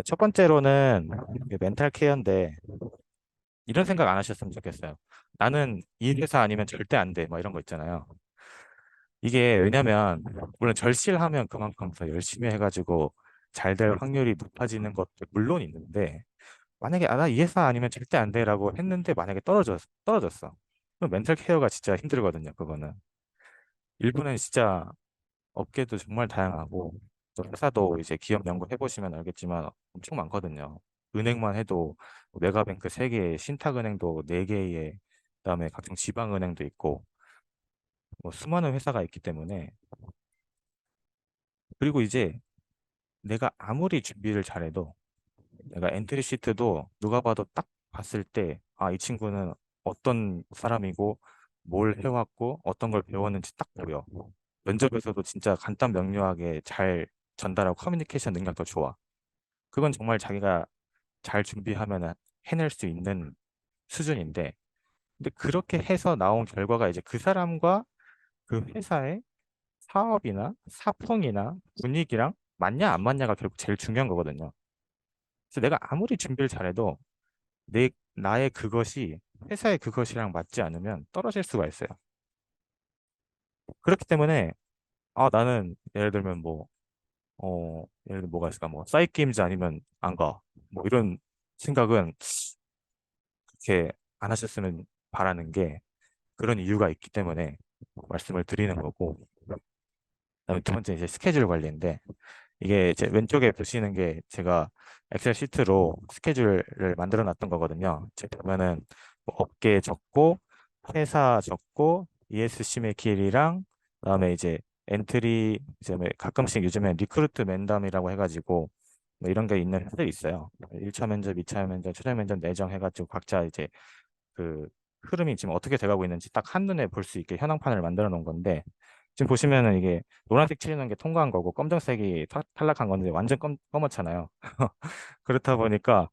첫 번째로는 이게 멘탈 케어인데 이런 생각 안 하셨으면 좋겠어요. 나는 이 회사 아니면 절대 안 돼. 막 이런 거 있잖아요. 이게 왜냐면 물론 절실하면 그만큼 더 열심히 해가지고 잘 될 확률이 높아지는 것도 물론 있는데 만약에 나 이 회사 아니면 절대 안 돼라고 했는데 만약에 떨어졌어. 그럼 멘탈 케어가 진짜 힘들거든요. 그거는 일부는 진짜 업계도 정말 다양하고 또 회사도 이제 기업 연구해 보시면 알겠지만 엄청 많거든요. 은행만 해도 메가뱅크 3개, 신탁은행도 4개에 그다음에 각종 지방은행도 있고 뭐 수많은 회사가 있기 때문에 그리고 이제 내가 아무리 준비를 잘해도 내가 엔트리 시트도 누가 봐도 딱 봤을 때 아, 이 친구는 어떤 사람이고 뭘 해왔고 어떤 걸 배웠는지 딱 보여. 면접에서도 진짜 간단 명료하게 잘 전달하고 커뮤니케이션 능력도 좋아. 그건 정말 자기가 잘 준비하면 해낼 수 있는 수준인데, 근데 그렇게 해서 나온 결과가 이제 그 사람과 그 회사의 사업이나 사풍이나 분위기랑 맞냐 안 맞냐가 결국 제일 중요한 거거든요. 그래서 내가 아무리 준비를 잘해도 나의 그것이 회사의 그것이랑 맞지 않으면 떨어질 수가 있어요. 그렇기 때문에 나는 예를 들면 예를 들면 뭐가 있을까? 뭐 사이게임즈 아니면 안 가. 뭐 이런 생각은 그렇게 안 하셨으면 바라는 게 그런 이유가 있기 때문에 말씀을 드리는 거고. 그다음에 두 번째 이제 스케줄 관리인데 이게 제 왼쪽에 보시는 게 제가 엑셀 시트로 스케줄을 만들어 놨던 거거든요. 제가 보면은 뭐 업계 적고 회사 적고 ESC 매킬이랑 그다음에 이제 엔트리 이제 뭐 가끔씩 요즘에 리크루트 면담이라고 해가지고 뭐 이런 게 있는 회사들이 있어요. 1차 면접, 2차 면접, 최종 면접 내정 해가지고 각자 이제 그 흐름이 지금 어떻게 돼가고 있는지 딱 한눈에 볼 수 있게 현황판을 만들어 놓은 건데 지금 보시면은 이게 노란색 칠해놓은 게 통과한 거고 검정색이 탈락한 건데 완전 검었잖아요. 그렇다 보니까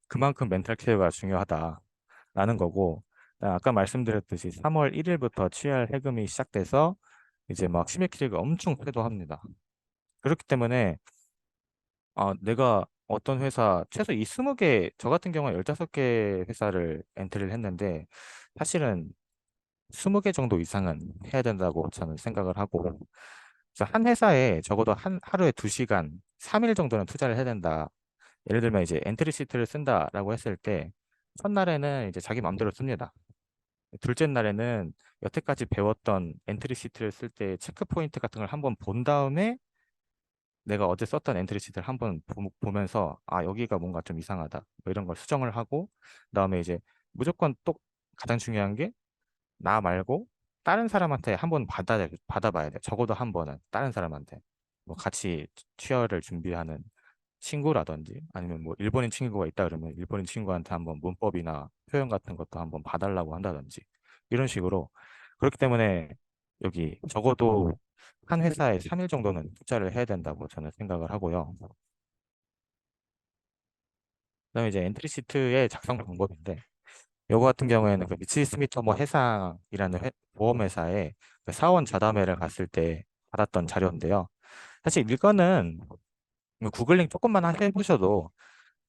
그만큼 멘탈 케어가 중요하다라는 거고 아까 말씀드렸듯이 3월 1일부터 취할 해금이 시작돼서 이제 막締め切리가 엄청 쇄도합니다. 그렇기 때문에 내가 어떤 회사 최소 이 20개 저 같은 경우는 15개 회사를 엔트리를 했는데 사실은 20개 정도 이상은 해야 된다고 저는 생각을 하고 그래서 한 회사에 적어도 하루에 2시간, 3일 정도는 투자를 해야 된다. 예를 들면 이제 엔트리 시트를 쓴다라고 했을 때 첫날에는 이제 자기 마음대로 씁니다. 둘째 날에는 여태까지 배웠던 엔트리 시트를 쓸 때 체크 포인트 같은 걸 한번 본 다음에 내가 어제 썼던 엔트리 시트를 한번 보면서 여기가 뭔가 좀 이상하다. 뭐 이런 걸 수정을 하고 그다음에 이제 무조건 또 가장 중요한 게 나 말고 다른 사람한테 한번 받아봐야 돼. 적어도 한 번은 다른 사람한테 뭐 같이 취업을 준비하는 친구라든지 아니면 뭐 일본인 친구가 있다 그러면 일본인 친구한테 한번 문법이나 표현 같은 것도 한번 봐달라고 한다든지 이런 식으로 그렇기 때문에 여기 적어도 한 회사에 3일 정도는 투자를 해야 된다고 저는 생각을 하고요. 그다음에 이제 엔트리 시트의 작성 방법인데 요거 같은 경우에는 그 미츠 스미터모 해상이라는 보험회사에 그 사원 자담회를 갔을 때 받았던 자료인데요. 사실 이거는 뭐 구글링 조금만 해보셔도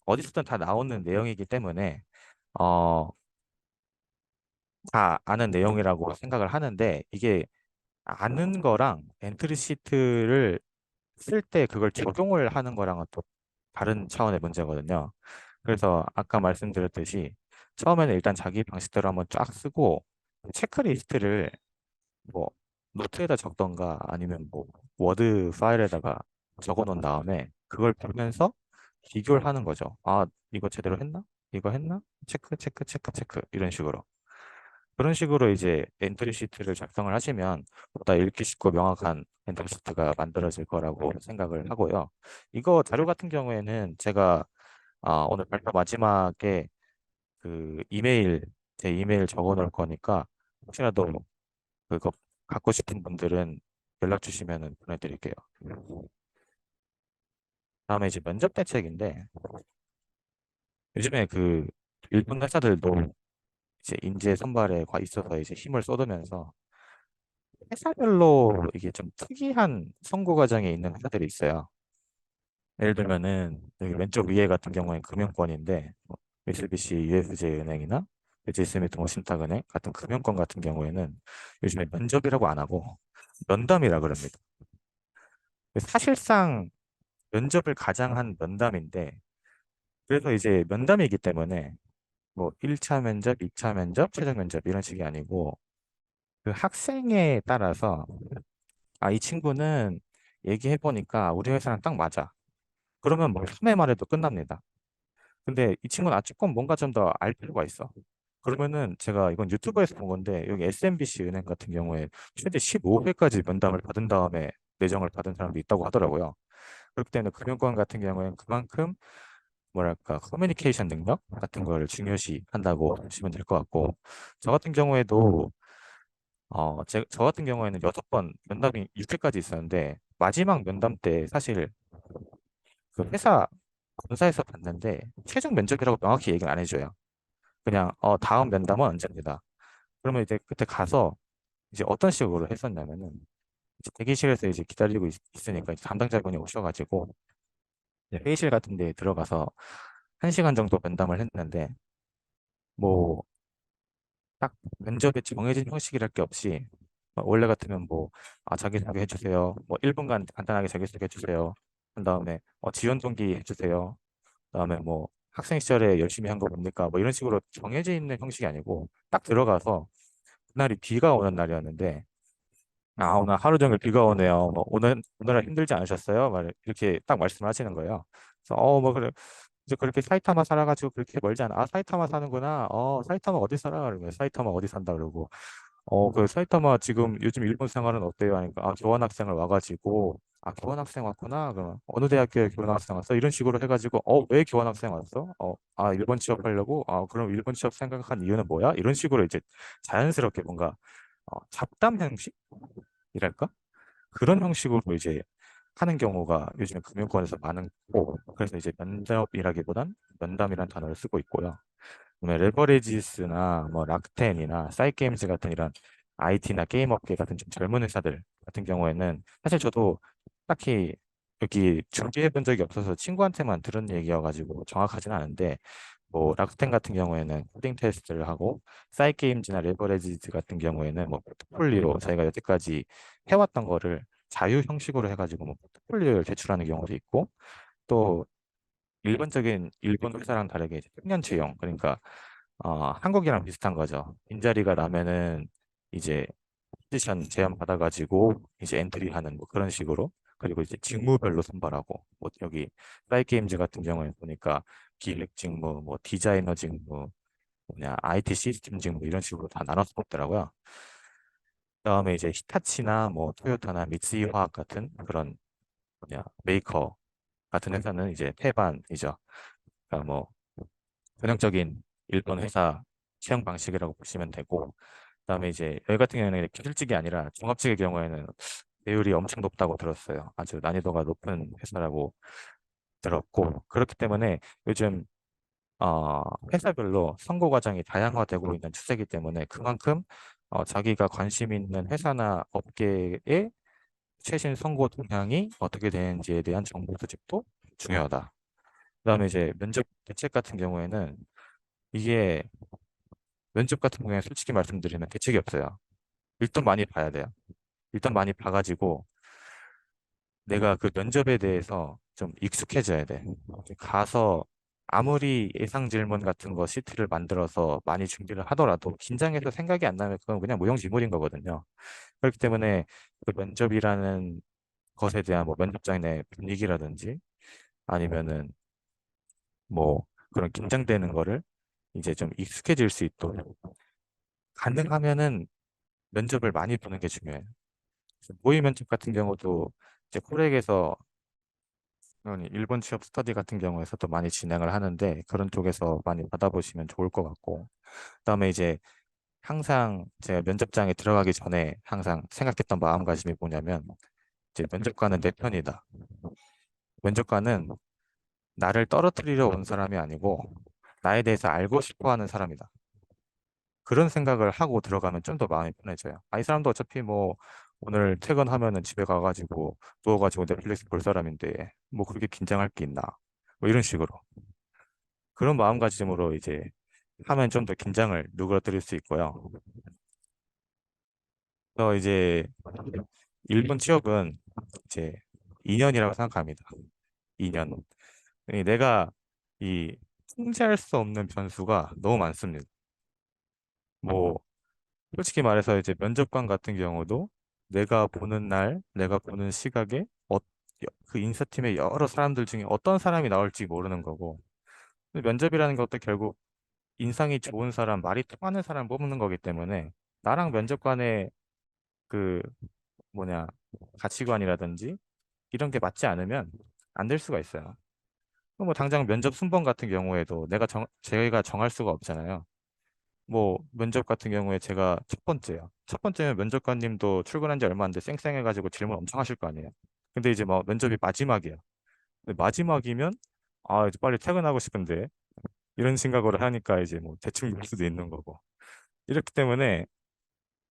어디서든 다 나오는 내용이기 때문에 어, 다 아는 내용이라고 생각을 하는데 이게 아는 거랑 엔트리 시트를 쓸 때 그걸 적용을 하는 거랑은 또 다른 차원의 문제거든요. 그래서 아까 말씀드렸듯이 처음에는 일단 자기 방식대로 한번 쫙 쓰고 체크리스트를 뭐 노트에다 적던가 아니면 뭐 워드 파일에다가 적어 놓은 다음에 그걸 보면서 비교를 하는 거죠. 이거 제대로 했나? 이거 했나? 체크, 체크, 체크, 체크 이런 식으로. 그런 식으로 이제 엔트리 시트를 작성을 하시면 보다 읽기 쉽고 명확한 엔트리 시트가 만들어질 거라고 생각을 하고요. 이거 자료 같은 경우에는 제가 오늘 발표 마지막에 그 제 이메일 적어 놓을 거니까 혹시라도 그거 갖고 싶은 분들은 연락 주시면 보내드릴게요. 다음에 이제 면접 대책인데 요즘에 그 일본 회사들도 이제 인재 선발에 있어서 이제 힘을 쏟으면서 회사별로 이게 좀 특이한 선고 과정에 있는 회사들이 있어요. 예를 들면은 여기 왼쪽 위에 같은 경우에는 금융권인데 뭐 미쓰비시 UFJ 은행이나 베이스미투머신탁은행 같은 금융권 같은 경우에는 요즘에 면접이라고 안 하고 면담이라 그럽니다. 사실상 면접을 가장 한 면담인데 그래서 이제 면담이기 때문에 뭐 1차 면접, 2차 면접, 최종 면접 이런 식이 아니고 그 학생에 따라서 아, 이 친구는 얘기해 보니까 우리 회사랑 딱 맞아. 그러면 뭐 3회 말에도 끝납니다. 근데 이 친구는 아 조금 뭔가 좀 더 알 필요가 있어. 그러면은 제가 이건 유튜브에서 본 건데 여기 SMBC 은행 같은 경우에 최대 15회까지 면담을 받은 다음에 내정을 받은 사람도 있다고 하더라고요. 그렇기 때문에 금융권 같은 경우에는 그만큼 뭐랄까 커뮤니케이션 능력 같은 걸 중요시 한다고 보시면 될 것 같고 저 같은 경우에도 저 같은 경우에는 6번 면담이 6회까지 있었는데 마지막 면담 때 사실 그 회사 본사에서 봤는데 최종 면접이라고 명확히 얘기는 안 해줘요. 그냥 다음 면담은 언제입니다. 그러면 이제 그때 가서 이제 어떤 식으로 했었냐면은 이제 대기실에서 이제 기다리고 으니까 담당자분이 오셔가지고 이제 회의실 같은 데 들어가서 1시간 정도 면담을 했는데 뭐 딱 면접에 정해진 형식이랄 게 없이 원래 같으면 뭐 자기소개 해주세요. 뭐 1분간 간단하게 자기소개 해주세요. 그 다음에 지원 동기 해주세요. 그다음에 뭐 학생 시절에 열심히 한 거 뭡니까? 뭐 이런 식으로 정해져 있는 형식이 아니고 딱 들어가서 그날이 비가 오는 날이었는데 아 오늘 하루 종일 비가 오네요. 뭐 오늘 힘들지 않으셨어요? 막 이렇게 딱 말씀을 하시는 거예요. 그래서 뭐 그래 이제 그렇게 사이타마 살아가지고 그렇게 멀지 않아. 아 사이타마 사는구나. 사이타마 어디 살아? 그러면 사이타마 어디 산다 그러고 그 사이타마 지금 요즘 일본 생활은 어때요? 하니까 교환학생을 와가지고 교환학생 왔구나. 그러면 어느 대학교에 교환학생 왔어? 이런 식으로 해가지고 왜 교환학생 왔어? 일본 취업하려고? 그럼 일본 취업 생각한 이유는 뭐야? 이런 식으로 이제 자연스럽게 뭔가 잡담 형식이랄까? 그런 형식으로 이제 하는 경우가 요즘에 금융권에서 많은 고 그래서 이제 면접이라기보단 면담이라는 단어를 쓰고 있고요. 그다음에 레버리지스나 뭐 락텐이나 사이게임즈 같은 이런 IT나 게임 업계 같은 좀 젊은 회사들 같은 경우에는 사실 저도 딱히 여기 준비해 본 적이 없어서 친구한테만 들은 얘기여가지고 정확하진 않은데 뭐 락텐 같은 경우에는 코딩 테스트를 하고 사이게임즈나 레버리지스 같은 경우에는 뭐 포트폴리오 저희가 여태까지 해왔던 거를 자유 형식으로 해가지고 뭐 포트폴리오를 제출하는 경우도 있고 또 일반적인 일본 회사랑 다르게 이제 청년 채용 그러니까 한국이랑 비슷한 거죠. 빈자리가 나면은 이제 포지션 제한 받아가지고 이제 엔트리하는 뭐 그런 식으로 그리고 이제 직무별로 선발하고 뭐 여기 사이게임즈 같은 경우에 보니까 기획 직무, 뭐 디자이너 직무, 뭐냐 IT 시스템 직무 이런 식으로 다 나눠서 뽑더라고요. 그다음에 이제 히타치나 뭐 토요타나 미쓰이 화학 같은 그런 뭐냐 메이커 같은 회사는 이제 태반이죠. 그러니까 뭐 전형적인 일본 회사 취향 방식이라고 보시면 되고, 그다음에 이제 여기 같은 경우에는 기술직이 아니라 종합직의 경우에는 배율이 엄청 높다고 들었어요. 아주 난이도가 높은 회사라고 들었고, 그렇기 때문에 요즘 회사별로 선고 과정이 다양화되고 있는 추세이기 때문에 그만큼 자기가 관심 있는 회사나 업계의 최신 선고 동향이 어떻게 되는지에 대한 정보 수집도 중요하다. 그다음에 이제 면접 대책 같은 경우에는 이게 면접 같은 경우에 솔직히 말씀드리면 대책이 없어요. 일단 많이 봐야 돼요. 일단 많이 봐가지고 내가 그 면접에 대해서 좀 익숙해져야 돼. 가서 아무리 예상 질문 같은 거 시트를 만들어서 많이 준비를 하더라도 긴장해서 생각이 안 나면 그건 그냥 무용지물인 거거든요. 그렇기 때문에 그 면접이라는 것에 대한 뭐 면접장 내 분위기라든지 아니면은 뭐 그런 긴장되는 거를 이제 좀 익숙해질 수 있도록 가능하면은 면접을 많이 보는 게 중요해요. 그래서 모의 면접 같은 경우도 이제 코렉에서 그런 일본 취업 스터디 같은 경우에서도 많이 진행을 하는데 그런 쪽에서 많이 받아보시면 좋을 것 같고 그다음에 이제 항상 제가 면접장에 들어가기 전에 항상 생각했던 마음가짐이 뭐냐면 이제 면접관은 내 편이다. 면접관은 나를 떨어뜨리려 온 사람이 아니고 나에 대해서 알고 싶어 하는 사람이다. 그런 생각을 하고 들어가면 좀 더 마음이 편해져요. 이 사람도 어차피 뭐 오늘 퇴근하면은 집에 가가지고 누워가지고 넷플릭스 볼 사람인데 뭐 그렇게 긴장할 게 있나? 뭐 이런 식으로 그런 마음가짐으로 이제 하면 좀 더 긴장을 누그러뜨릴 수 있고요. 그래서 이제 일본 취업은 이제 2년이라고 생각합니다. 2년. 내가 이 통제할 수 없는 변수가 너무 많습니다. 뭐 솔직히 말해서 이제 면접관 같은 경우도 내가 보는 날, 내가 보는 시각에 그 인사팀의 여러 사람들 중에 어떤 사람이 나올지 모르는 거고 근데 면접이라는 것도 결국 인상이 좋은 사람, 말이 통하는 사람 뽑는 거기 때문에 나랑 면접관의 그 뭐냐 가치관이라든지 이런 게 맞지 않으면 안 될 수가 있어요. 뭐 당장 면접 순번 같은 경우에도 제가 정할 수가 없잖아요. 뭐 면접 같은 경우에 제가 첫 번째요. 첫 번째면 면접관님도 출근한 지 얼마 안 돼 쌩쌩해가지고 질문 엄청 하실 거 아니에요. 근데 이제 뭐 면접이 마지막이야. 근데 마지막이면 아 이제 빨리 퇴근하고 싶은데 이런 생각으로 하니까 이제 뭐 대충 볼 수도 있는 거고. 이렇기 때문에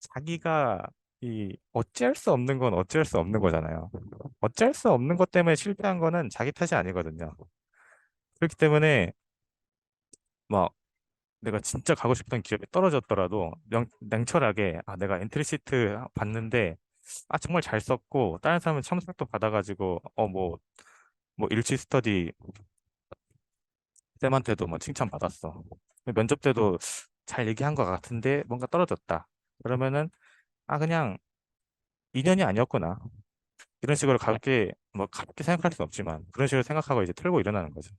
자기가 이 어찌할 수 없는 건 어찌할 수 없는 거잖아요. 어찌할 수 없는 것 때문에 실패한 거는 자기 탓이 아니거든요. 그렇기 때문에 막 내가 진짜 가고 싶던 기업이 떨어졌더라도 냉철하게 아 내가 엔트리 시트 봤는데 아 정말 잘 썼고 다른 사람은 첨삭도 받아가지고 뭐 일치 스터디 쌤한테도 뭐 칭찬받았어. 면접 때도 잘 얘기한 것 같은데 뭔가 떨어졌다. 그러면은 아 그냥 인연이 아니었구나. 이런 식으로 가볍게 생각할 수는 없지만 그런 식으로 생각하고 이제 털고 일어나는 거죠.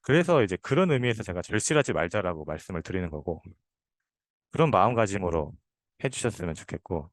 그래서 이제 그런 의미에서 제가 절실하지 말자라고 말씀을 드리는 거고 그런 마음가짐으로 해주셨으면 좋겠고